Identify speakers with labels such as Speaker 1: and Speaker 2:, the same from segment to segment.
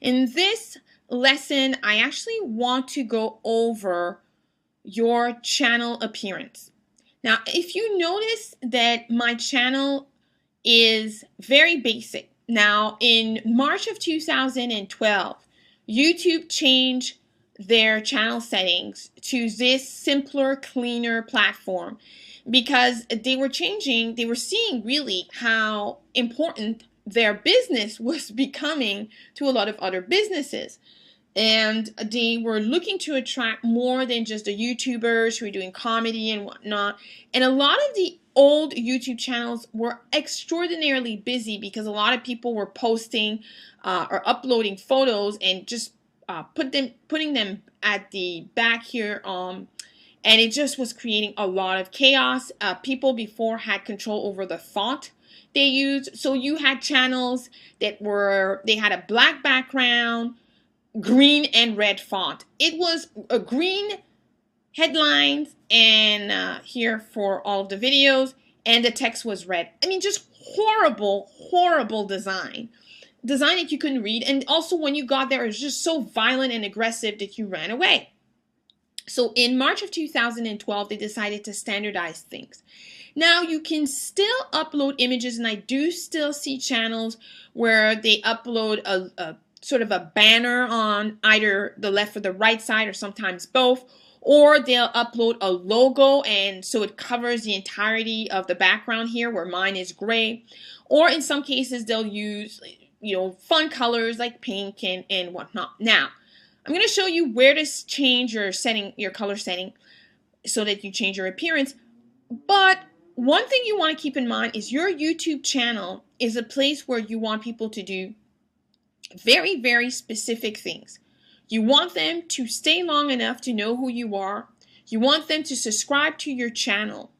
Speaker 1: In this lesson, I actually want to go over your channel appearance. Now, if you notice that my channel is very basic. Now, in March of 2012, YouTube changed their channel settings to this simpler, cleaner platform because they were seeing really how important their business was becoming to a lot of other businesses. And they were looking to attract more than just the YouTubers who were doing comedy and whatnot. And a lot of the old YouTube channels were extraordinarily busy because a lot of people were posting or uploading photos and just putting them at the back here. And it just was creating a lot of chaos. People before had control over the font they used. So you had channels that they had a black background, green and red font. It was a green headlines and here for all of the videos, and the text was red. I mean, just horrible design that you couldn't read. And also when you got there, it was just so violent and aggressive that you ran away. So in March of 2012, they decided to standardize things. Now you can still upload images, and I do still see channels where they upload a sort of a banner on either the left or the right side, or sometimes both, or they'll upload a logo, and so it covers the entirety of the background here, where mine is gray. Or in some cases they'll use, fun colors like pink and whatnot. Now I'm going to show you where to change your color setting so that you change your appearance. But one thing you want to keep in mind is your YouTube channel is a place where you want people to do very specific things. You want them to stay long enough to know who you are. You want them to subscribe to your channel.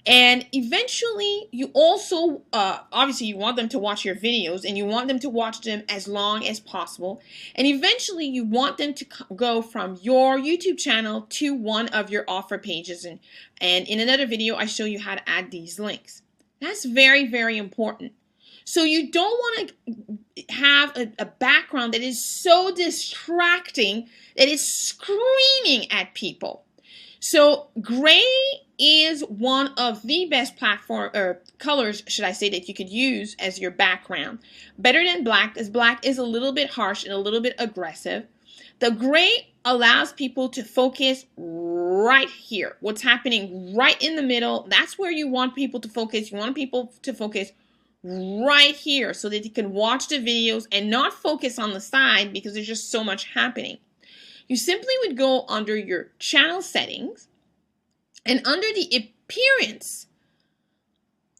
Speaker 1: And eventually, you also, obviously, you want them to watch your videos, and you want them to watch them as long as possible. And eventually, you want them to go from your YouTube channel to one of your offer pages. And in another video, I show you how to add these links. That's very important. So you don't want to have a background that is so distracting that it's screaming at people. So gray is one of the best colors, should I say, that you could use as your background. Better than black, as black is a little bit harsh and a little bit aggressive. The gray allows people to focus right here. What's happening right in the middle, that's where you want people to focus. You want people to focus right here so that you can watch the videos and not focus on the side because there's just so much happening. You simply would go under your channel settings, and under the appearance,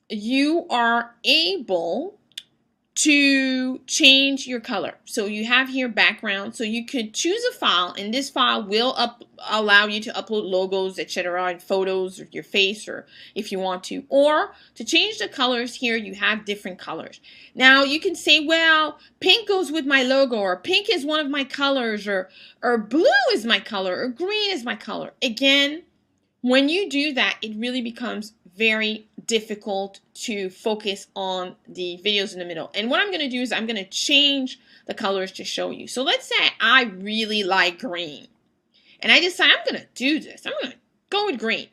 Speaker 1: you are able to change your color. So you have here background, so you could choose a file, and this file will allow you to upload logos, etc., and photos of your face, or if you want to. Or to change the colors here, you have different colors. Now you can say, well, pink goes with my logo, or pink is one of my colors, or blue is my color, or green is my color. Again, when you do that, it really becomes very difficult to focus on the videos in the middle. And what I'm going to do is I'm going to change the colors to show you. So let's say I really like green, and I decide I'm going to do this. I'm going to go with green.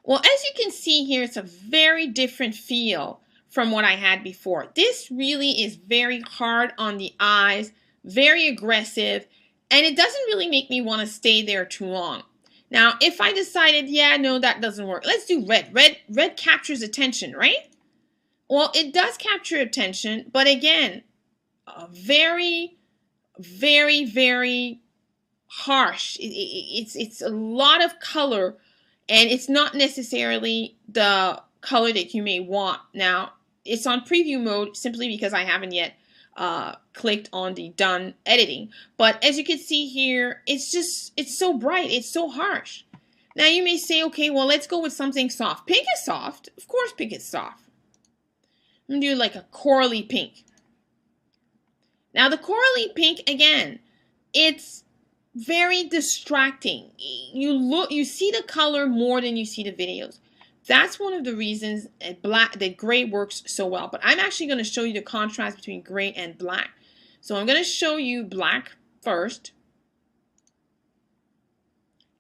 Speaker 1: Well, as you can see here, it's a very different feel from what I had before. This really is very hard on the eyes, very aggressive, and it doesn't really make me want to stay there too long. Now, if I decided, yeah, no, that doesn't work. Let's do red. Red captures attention, right? Well, it does capture attention, but again, very harsh. It's a lot of color, and it's not necessarily the color that you may want. Now, it's on preview mode simply because I haven't yet clicked on the done editing. But as you can see here, it's so bright, it's so harsh. Now you may say, okay, well, let's go with something soft. Pink is soft. Of course pink is soft. I'm gonna do like a corally pink. Now the corally pink, again, it's very distracting. You see the color more than you see the videos. That's one of the reasons that gray works so well. But I'm actually going to show you the contrast between gray and black. So I'm going to show you black first.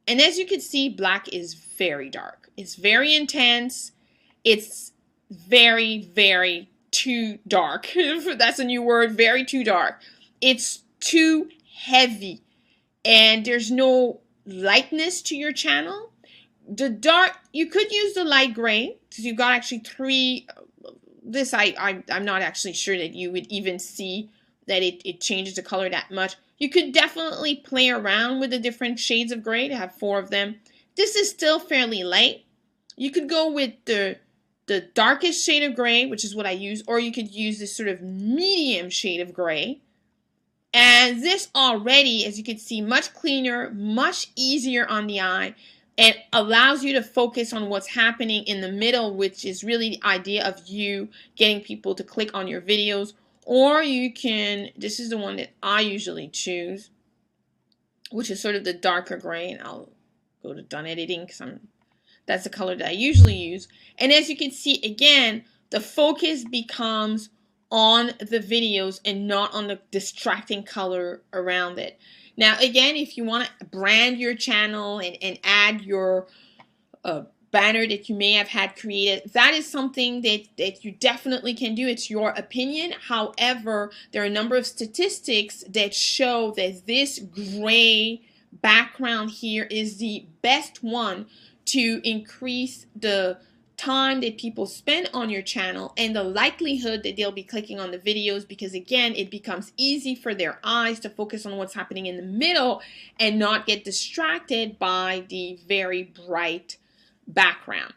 Speaker 1: And as you can see, black is very dark. It's very intense. It's very, very too dark. That's a new word, very too dark. It's too heavy. And there's no lightness to your channel. The dark, you could use the light gray, because you've got actually three. This I'm not actually sure that you would even see that it changes the color that much. You could definitely play around with the different shades of gray to have 4 of them. This is still fairly light. You could go with the darkest shade of gray, which is what I use, or you could use this sort of medium shade of gray. And this already, as you can see, much cleaner, much easier on the eye, and allows you to focus on what's happening in the middle, which is really the idea of you getting people to click on your videos. Or you can, this is the one that I usually choose, which is sort of the darker gray, and I'll go to done editing because that's the color that I usually use. And as you can see, again, the focus becomes on the videos and not on the distracting color around it. Now, again, if you want to brand your channel and add your banner that you may have had created, that is something that you definitely can do. It's your opinion. However, there are a number of statistics that show that this gray background here is the best one to increase the time that people spend on your channel and the likelihood that they'll be clicking on the videos, because again, it becomes easy for their eyes to focus on what's happening in the middle and not get distracted by the very bright background.